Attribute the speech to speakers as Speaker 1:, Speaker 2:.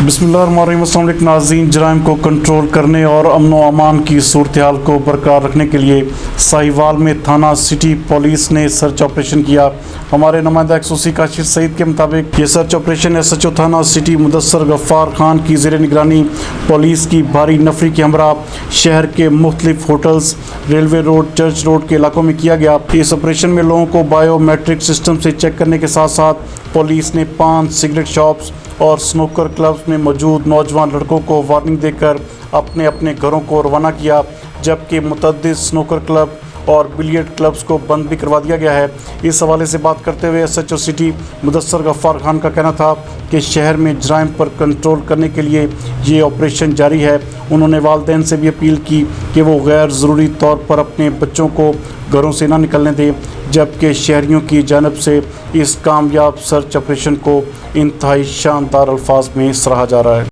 Speaker 1: बिस्मिल्लाहिर्रहमानिर्रहीम। अस्सलाम वालेकुम नाज़रीन, जराइम को कंट्रोल करने और अमन व अमान की सूरत-ए-हाल को बरकरार रखने के लिए साहिवाल में थाना सिटी पुलिस ने सर्च ऑपरेशन किया। हमारे नुमाइंदा एक्सओसी काशिफ सईद के मुताबिक ये सर्च ऑपरेशन SHO थाना सिटी मुदस्सर गफ्फार खान की ज़ेर निगरानी पुलिस की भारी नफरी के हमरा शहर के मुख्तलिफ hotels, railway road, church road के इलाकों में किया गया। इस ऑपरेशन में लोगों को बायोमेट्रिक सिस्टम से चेक करने के साथ साथ पुलिस ने 5 सिगरेट शॉप्स और स्नूकर क्लब्स में मौजूद नौजवान लड़कों को वार्निंग देकर अपने अपने घरों को रवाना किया, जबकि मुतअद्दिद स्नूकर क्लब और बिलियर्ड क्लब्स को बंद भी करवा दिया गया है। इस हवाले से बात करते हुए SHO सिटी मुदस्सर गफ्फार खान का कहना था कि शहर में जराइम पर कंट्रोल करने के लिए ये ऑपरेशन जारी है। उन्होंने वालिदैन से भी अपील की कि वो गैर ज़रूरी तौर पर अपने बच्चों को घरों से ना निकलने दें, जबकि शहरियों की जानब से इस कामयाब सर्च ऑपरेशन को इंतहाई शानदार अल्फाज में सराहा जा रहा है।